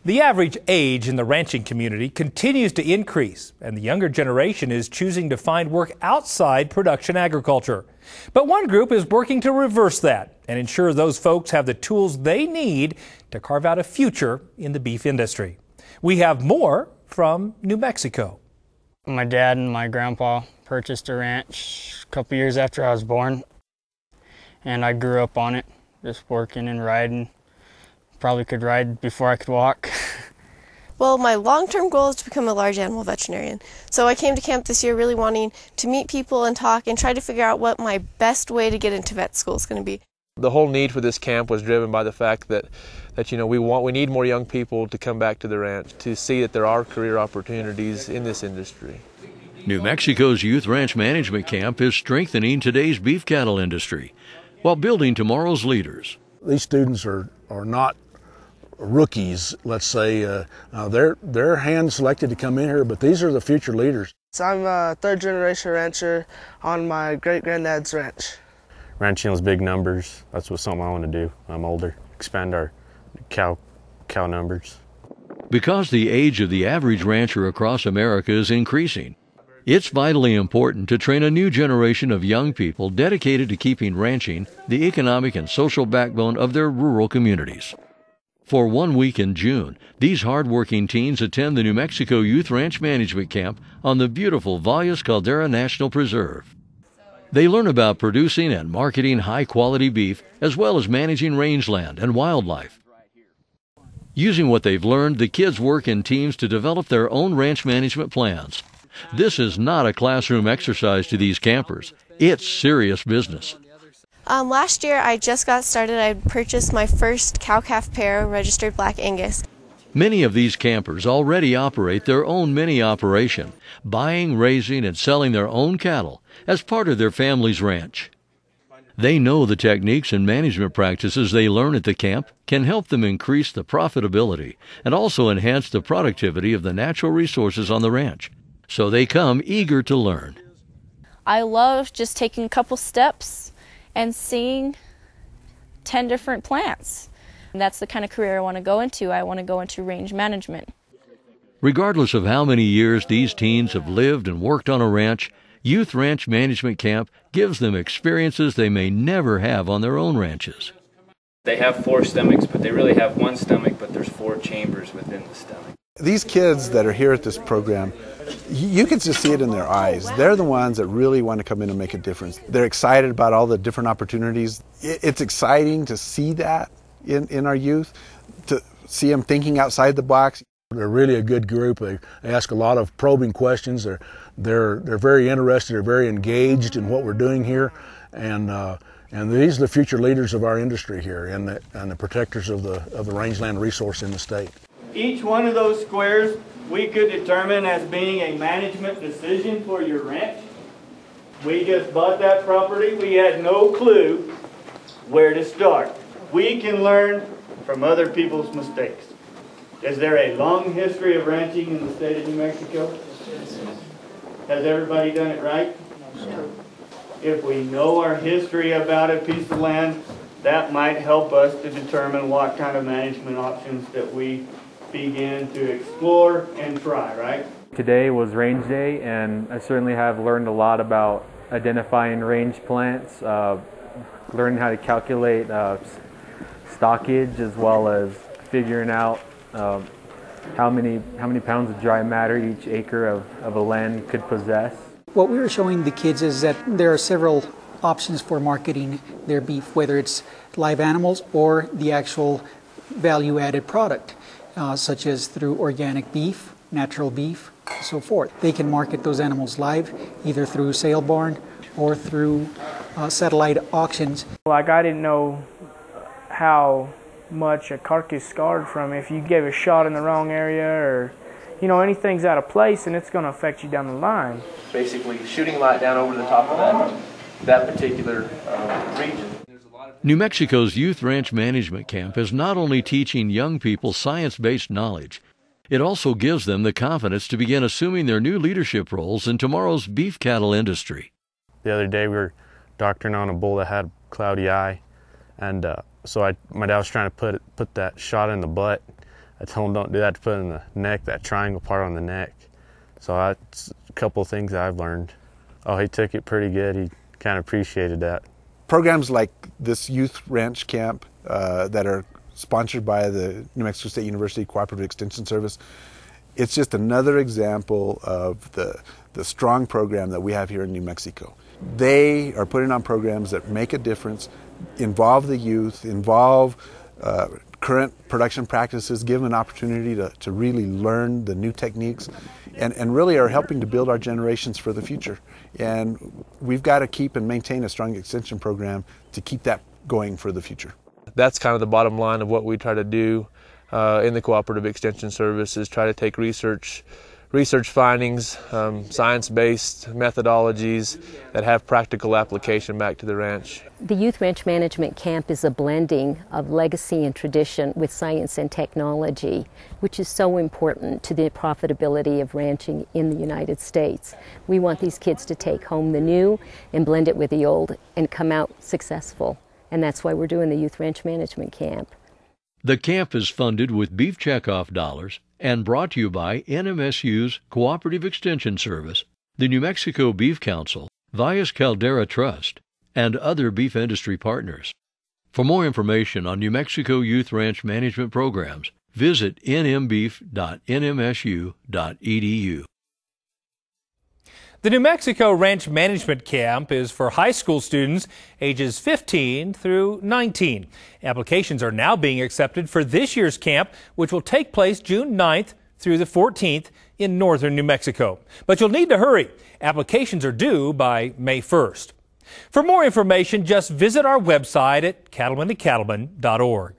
The average age in the ranching community continues to increase, and the younger generation is choosing to find work outside production agriculture. But one group is working to reverse that and ensure those folks have the tools they need to carve out a future in the beef industry. We have more from New Mexico. My dad and my grandpa purchased a ranch a couple years after I was born, and I grew up on it, just working and riding. Probably could ride before I could walk. Well, my long-term goal is to become a large animal veterinarian. So I came to camp this year really wanting to meet people and talk and try to figure out what my best way to get into vet school is going to be. The whole need for this camp was driven by the fact that we need more young people to come back to the ranch to see that there are career opportunities in this industry. New Mexico's Youth Ranch Management Camp is strengthening today's beef cattle industry while building tomorrow's leaders. These students are not rookies, let's say. They're hand-selected to come in here, but these are the future leaders. So I'm a third-generation rancher on my great-granddad's ranch. Ranching is big numbers. That's something I want to do. I'm older. Expand our cow numbers. Because the age of the average rancher across America is increasing, it's vitally important to train a new generation of young people dedicated to keeping ranching the economic and social backbone of their rural communities. For 1 week in June, these hard-working teens attend the New Mexico Youth Ranch Management Camp on the beautiful Valles Caldera National Preserve. They learn about producing and marketing high-quality beef, as well as managing rangeland and wildlife. Using what they've learned, the kids work in teams to develop their own ranch management plans. This is not a classroom exercise to these campers. It's serious business. Last year I just got started. I purchased my first cow-calf pair, registered Black Angus. Many of these campers already operate their own mini operation, buying, raising, and selling their own cattle as part of their family's ranch. They know the techniques and management practices they learn at the camp can help them increase the profitability and also enhance the productivity of the natural resources on the ranch. So they come eager to learn. I love just taking a couple steps and seeing 10 different plants. And that's the kind of career I want to go into. I want to go into range management. Regardless of how many years these teens have lived and worked on a ranch, Youth Ranch Management Camp gives them experiences they may never have on their own ranches. They have 4 stomachs, but they really have 1 stomach, but there's 4 chambers within the stomach. These kids that are here at this program, you can just see it in their eyes. They're the ones that really want to come in and make a difference. They're excited about all the different opportunities. It's exciting to see that in our youth, to see them thinking outside the box. They're really a good group. They ask a lot of probing questions. They're very interested. They're very engaged in what we're doing here, and these are the future leaders of our industry here, and the protectors of the rangeland resource in the state. Each one of those squares we could determine as being a management decision for your ranch. We just bought that property. We had no clue where to start. We can learn from other people's mistakes. Is there a long history of ranching in the state of New Mexico? Has everybody done it right? No. If we know our history about a piece of land, that might help us to determine what kind of management options that we begin to explore and try, right? Today was range day, and I certainly have learned a lot about identifying range plants, learning how to calculate stockage, as well as figuring out how many pounds of dry matter each acre of a land could possess. What we were showing the kids is that there are several options for marketing their beef, whether it's live animals or the actual value-added product, such as through organic beef, natural beef, and so forth. They can market those animals live, either through sale barn or through satellite auctions. Like, I didn't know how much a carcass scarred from if you gave a shot in the wrong area, or anything's out of place, and it's going to affect you down the line. Basically shooting light down over the top of that particular region. New Mexico's Youth Ranch Management Camp is not only teaching young people science-based knowledge, it also gives them the confidence to begin assuming their new leadership roles in tomorrow's beef cattle industry. The other day we were doctoring on a bull that had a cloudy eye, and so my dad was trying to put that shot in the butt, I told him don't do that to put in the neck, that triangle part on the neck. So that's a couple of things I've learned. Oh, he took it pretty good. He kind of appreciated that. Programs like this youth ranch camp that are sponsored by the New Mexico State University Cooperative Extension Service, it's just another example of the strong program that we have here in New Mexico. They are putting on programs that make a difference, involve the youth, involve current production practices, give them an opportunity to really learn the new techniques, and really are helping to build our generations for the future. And we've got to keep and maintain a strong extension program to keep that going for the future. That's kind of the bottom line of what we try to do in the Cooperative Extension Service, is try to take research findings, science-based methodologies that have practical application back to the ranch. The Youth Ranch Management Camp is a blending of legacy and tradition with science and technology, which is so important to the profitability of ranching in the United States. We want these kids to take home the new and blend it with the old and come out successful. And that's why we're doing the Youth Ranch Management Camp. The camp is funded with beef checkoff dollars and brought to you by NMSU's Cooperative Extension Service, the New Mexico Beef Council, Valles Caldera Trust, and other beef industry partners. For more information on New Mexico Youth Ranch Management Programs, visit nmbeef.nmsu.edu. The New Mexico Ranch Management Camp is for high school students ages 15 through 19. Applications are now being accepted for this year's camp, which will take place June 9th through the 14th in northern New Mexico. But you'll need to hurry. Applications are due by May 1st. For more information, just visit our website at cattlementocattlemen.org.